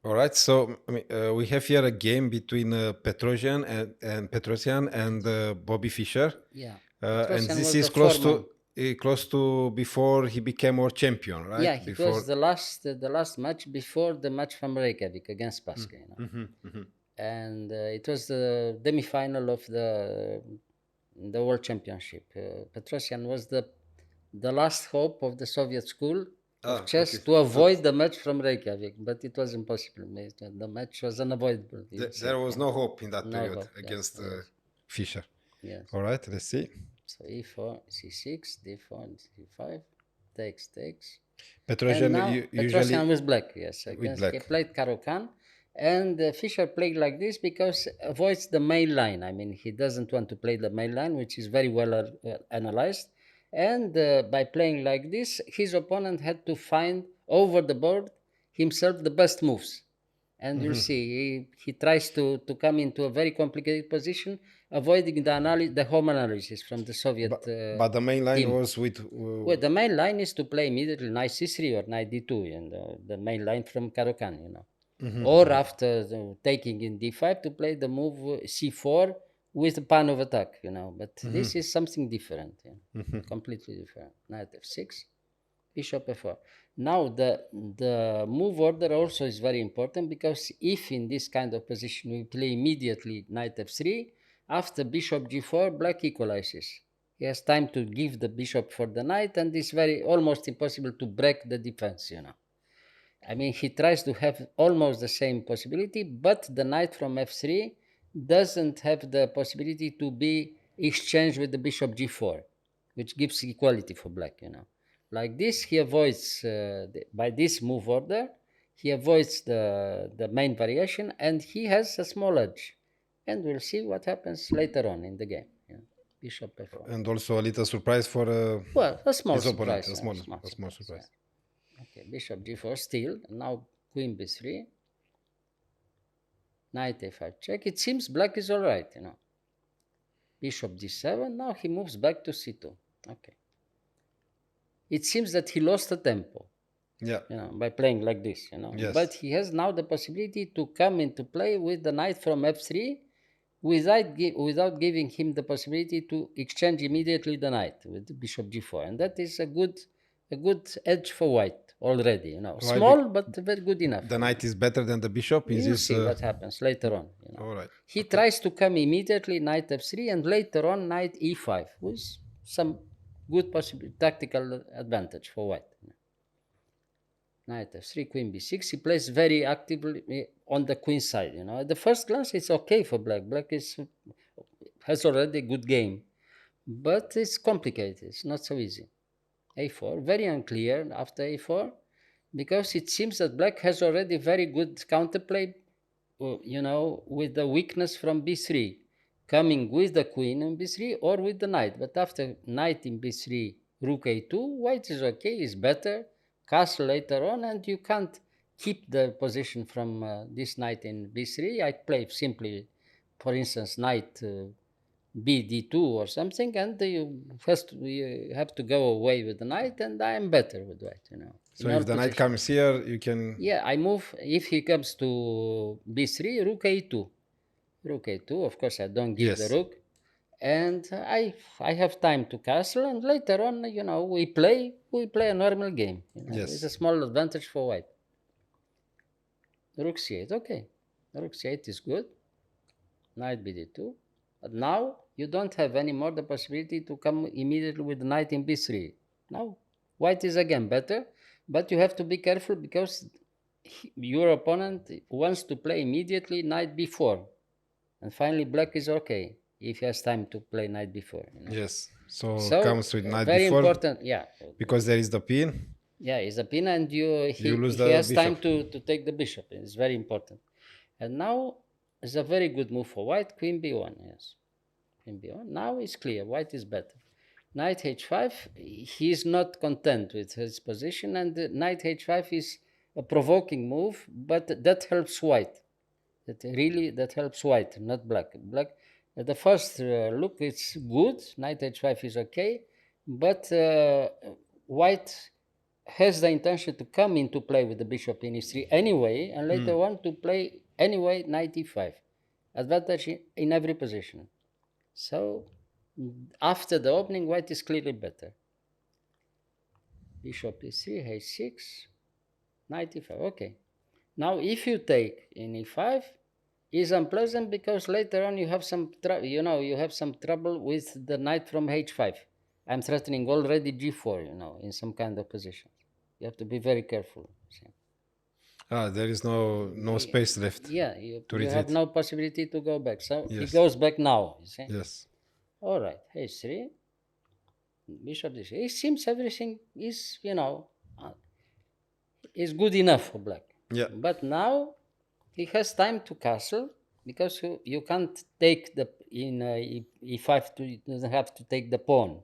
All right. So I mean, we have here a game between Petrosian and Bobby Fischer, Yeah, and Petrosian this was is the foreman. close to before he became our champion, right? Yeah, it was Before. the last match before the match from Reykjavik against Mm, Pasca, mhm, mhm. and it was the demi-final of the World Championship. Petrosian was the last hope of the Soviet school of Ah, chess okay. to So avoid the match from Reykjavik, but it was impossible. The match was unavoidable, you there say. was no hope in that No period hope. Yes, against yes, Fischer. yes. All right. Let's see. So e4, c6, d4, c5, takes. And Petrosian now usually Petrosian was black, yes, with against he black. played Caro-Kann, and Fischer played like this because avoids the main line. I mean, he doesn't want to play the main line, which is very well analyzed. And by playing like this, his opponent had to find over the board himself the best moves. And you'll Mhm. see, he tries to come into a very complicated position, avoiding the home analysis from the Soviet But the main line team. was with. Well, the main line is to play immediately knight c3 or knight d2, and the main line from Caro-Kann. Mhm, Or mhm. after taking in d5 to play the move c4 with the pan of attack. But this Mhm, is something different, mhm. completely different. Knight f6, bishop f4. Now the move order also is very important because if in this kind of position we play immediately knight f3, after bishop g4, black equalizes. He has time to give the bishop for the knight, and it's very almost impossible to break the defense. I mean, he tries to have almost the same possibility, but the knight from f3 doesn't have the possibility to be exchanged with the bishop g4, which gives equality for black. Like this, he avoids, by this move order, he avoids the main variation, and he has a small edge. And we'll see what happens later on in the game. Bishop f4. And also a little surprise for Well, a small his opponent, surprise. Small a small surprise. Yeah. surprise. Okay, bishop g4 still. Now queen b3, knight a5 check. It seems black is all right. Bishop d7. Now he moves back to c2. Okay. It seems that he lost the tempo, Yeah. by playing like this. Yes. But he has now the possibility to come into play with the knight from f3 without giving him the possibility to exchange immediately the knight with the bishop g4, and that is a good edge for white already. Why? Small but very good enough. The knight is better than the bishop in You'll this. see what happens later on. All right. He Okay. tries to come immediately knight f3 and later on knight e5 with some good possible tactical advantage for white. Knight f3, queen b6. He plays very actively on the queen side. At the first glance, it's okay for black. Black has already a good game, but it's complicated. It's not so easy. A4, very unclear after a4, because it seems that black has already very good counterplay, with the weakness from b3, coming with the queen in b3 or with the knight. But after knight in b3, rook a2, white is okay, is better, castle later on, and you can't keep the position from this knight in b3. I play simply, for instance, knight b d2 or something, and you have to go away with the knight, and I am better with white. So In all if the knight positions. comes here, you can. Yeah, I move. If he comes to b3, rook a2. Rook a2, of course, I don't give the Yes. rook. And I have time to castle, and later on, we play a normal game, with a Yes. small advantage for white. Rook c8, okay. Rook c8 is good. Knight bd2. But now you don't have anymore the possibility to come immediately with knight in b3. Now white is again better, but you have to be careful because your opponent wants to play immediately knight b4, and finally black is okay if he has time to play knight b4. Yes. So So comes with knight very before important, yeah. because there is the pin. Yeah, it's a pin, and You lose he the has bishop. time to take the bishop. It's very important. And now it's a very good move for white. Queen b1, yes. Queen b1. Now it's clear. White is better. Knight h5. He is not content with his position, and knight h5 is a provoking move, but that helps white. That helps white, not black. Black. At the first look, it's good. Knight h5 is okay, but white has the intention to come into play with the bishop in e3 anyway, and later on to play anyway knight e5. Advantage in every position. So after the opening, white is clearly better. Bishop e3, h6, knight e5. Okay. Now if you take in e5, is unpleasant because later on you have some trouble with the knight from h5. I'm threatening already g4, in some kind of position. You have to be very careful. See? There is no space left Yeah, to you have retreat. no possibility to go back. So he Yes. goes back now. You see? Yes. All right, h3, bishop d3. It seems everything is good enough for black. Yeah. But now he has time to castle because you can't take the in e5 to, it doesn't have to take the pawn.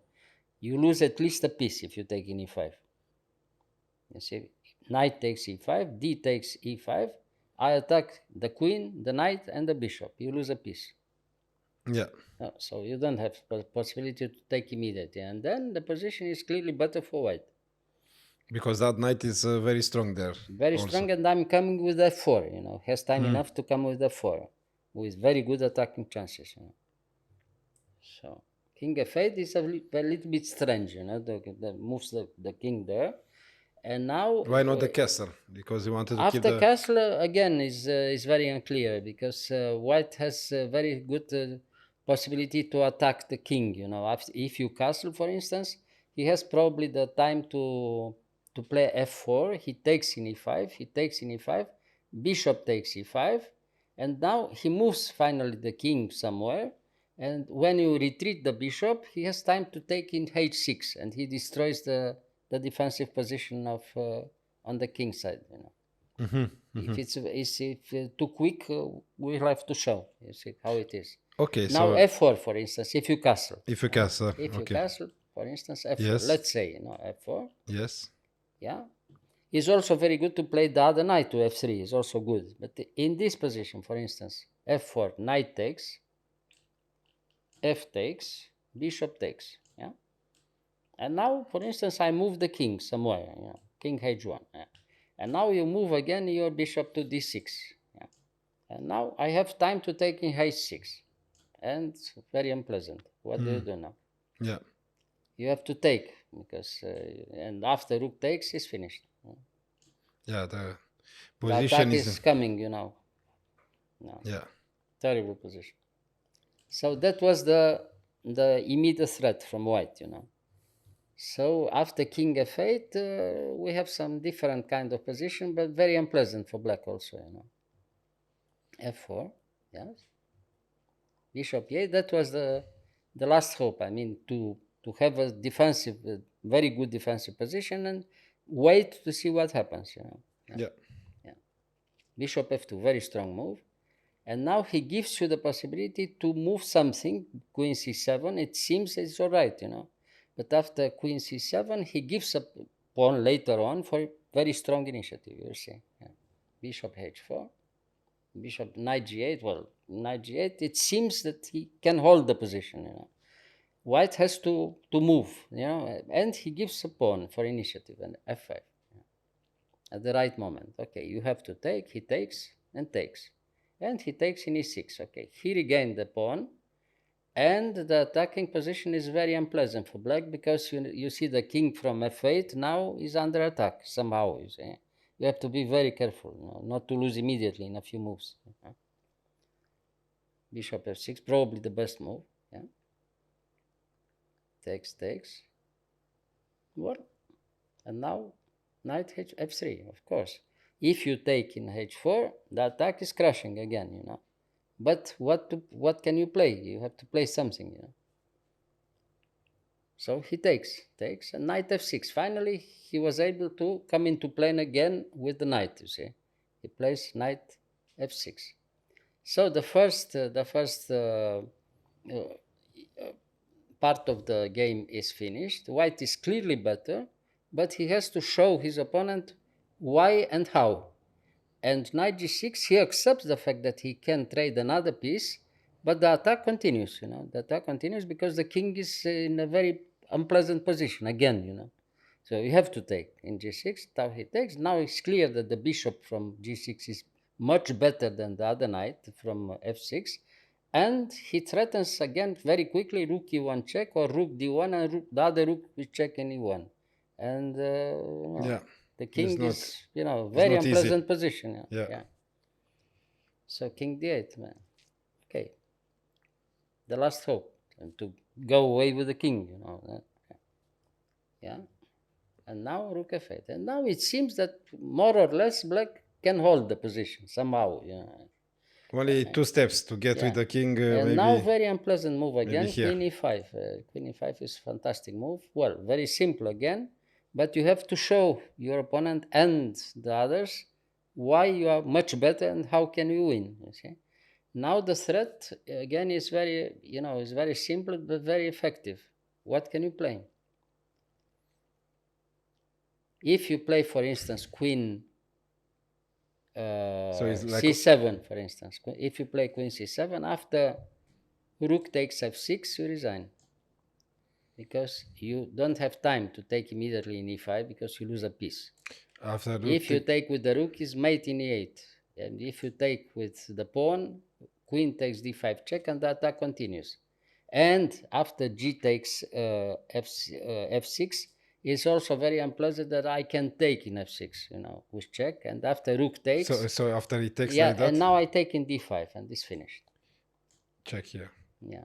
You lose at least a piece if you take in e5. You see, knight takes e5, d takes e5. I attack the queen, the knight, and the bishop. You lose a piece. Yeah. So you don't have possibility to take immediately, and then the position is clearly better for white. Because that knight is very strong there. Very also. strong, and I'm coming with f4. Has time enough to come with f4 with very good attacking chances. So king f8 is a little bit strange. The moves the king there, and now Why not the castle? Because he wanted to keep after the castle again is very unclear because white has a very good possibility to attack the king. If you castle, for instance, he has probably the time to play f4. He takes in e5. He takes in e5. Bishop takes e5, and now he moves finally the king somewhere. And when you retreat the bishop, he has time to take in h6, and he destroys the defensive position of on the king side. If it's too quick, we'll have to show. You see how it is. Okay, Now so f4, for instance, if you castle. if you castle, If you okay. castle, for instance, f4. Yes. Let's say, f4. Yes. Yeah. It's also very good to play the other knight to f3. It's also good. But in this position, for instance, f4, knight takes, f takes, bishop takes. Yeah. And now, for instance, I move the king somewhere. King h1. Yeah. And now you move again your bishop to d6. Yeah. And now I have time to take in h6. And it's very unpleasant. What do you do now? Yeah. You have to take because and after rook takes, it's finished. Yeah, the The position attack is is coming, No, yeah. terrible position. So that was the immediate threat from white, So after king f8, we have some different kind of position, but very unpleasant for black also, f4, yes. Bishop e8, that was the last hope. I mean, to have a defensive, very good defensive position and wait to see what happens, Yeah. Bishop f2, very strong move. And now he gives you the possibility to move something, queen c7. It seems it's all right, But after queen c7, he gives a pawn later on for very strong initiative, you see. Yeah. Bishop h4, bishop knight g8. Well, knight g8, it seems that he can hold the position, White has to move, and he gives a pawn for initiative and f5 at the right moment. Okay, you have to take, he takes and takes. And he takes in e6. Okay, he regained the pawn, and the attacking position is very unpleasant for black because you see the king from f8 now is under attack somehow. You have to be very careful, not to lose immediately in a few moves. Bishop f6, probably the best move. Yeah. Takes. Well, and now knight f3, of course. If you take in h4, the attack is crashing again, But what can you play? You have to play something, So he takes, and knight f6. Finally, he was able to come into play again with the knight, you see. He plays knight f6. So the first part of the game is finished. White is clearly better, but he has to show his opponent why and how. And knight g6, he accepts the fact that he can trade another piece, but the attack continues, The attack continues because the king is in a very unpleasant position again, So you have to take in g6. Now he takes. Now it's clear that the bishop from g6 is much better than the other knight from f6. And he threatens again very quickly rook e1 check or rook d1, and the other rook is check in e1. And Yeah. the It's king not, is, very not easy. unpleasant position. Yeah. So king d8, man. Okay. The last hope, and to go away with the king, Yeah. And now rook f8. And now it seems that more or less black can hold the position somehow. Only 2 steps to get with the king. And Maybe now very unpleasant move maybe again, here. queen e5. Queen e5 is fantastic move. Well, very simple again, but you have to show your opponent and the others why you are much better and how can you win. You see? Now the threat again is very, is very simple but very effective. What can you play? If you play, for instance, queen So it's like c7, for instance, if you play queen c7, after rook takes f6, you resign. Because you don't have time to take immediately in e5 because you lose a piece. after rook If you take with the rook, is mate in e8. And if you take with the pawn, queen takes d5 check, and the attack continues. And after g takes f6, it's also very unpleasant that I can take in f6, with check. And after rook takes, so after he takes like that, and now I take in d5, and it's finished. check here. Yeah.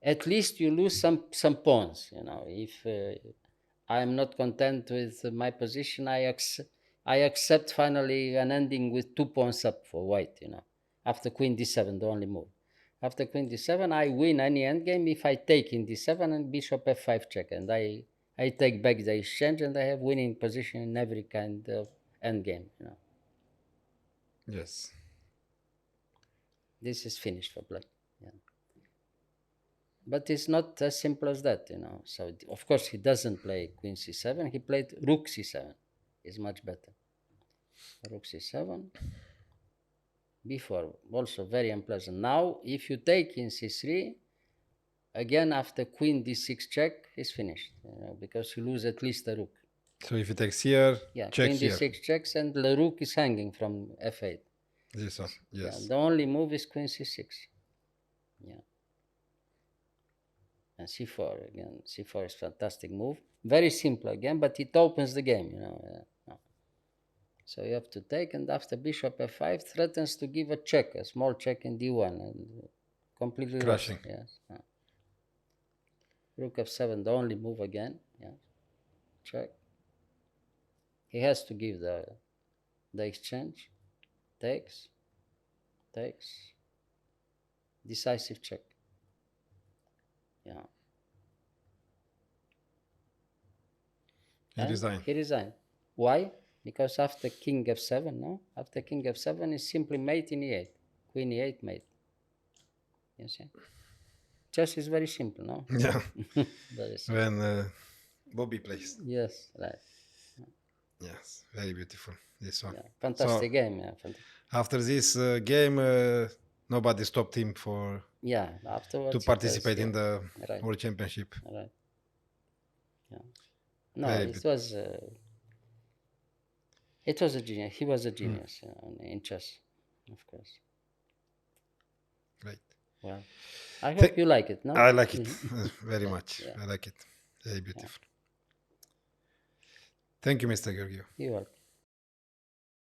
At least you lose some pawns. If I am not content with my position, I accept finally an ending with 2 pawns up for white. After queen d7, the only move. After queen d7, I win any endgame if I take in d7 and bishop f5 check, and I take back the exchange, and I have winning position in every kind of endgame. Yes. This is finished for black. Yeah. But it's not as simple as that, So, of course, he doesn't play queen c7. He played rook c7. It's much better. Rook c7. b4, also very unpleasant. Now, if you take in c3, again, after queen d6 check, it's finished, because you lose at least a rook. So if he takes here, check queen here. d6 checks, and the rook is hanging from f8. This one, yes. Yeah, the only move is queen c6. Yeah. And c4 again. C4 is fantastic move. Very simple again, but it opens the game, So you have to take, and after bishop f5 threatens to give a check, a small check in d1, and completely Crashing. Yes. Rook f7, the only move again. Yeah. Check. He has to give the exchange. Takes. Decisive check. Yeah. He resigned. Why? Because after king f7, no? After king f7 is simply mate in e8. Queen e8 mate. You see? Chess is very simple, no? Yeah. Very simple. When Bobby plays. Yes, right. Yes, very beautiful, this one. Yeah. Fantastic game. Yeah. After this game, nobody stopped him Afterwards to participate in the right. World Championship. Right. Yeah. No, Very it was a genius. He was a genius in chess, of course. Right. Well, I hope you like it, no? I like it very much. Yeah. I like it. Very beautiful. Thank you, Mr. Georgiou. You're welcome.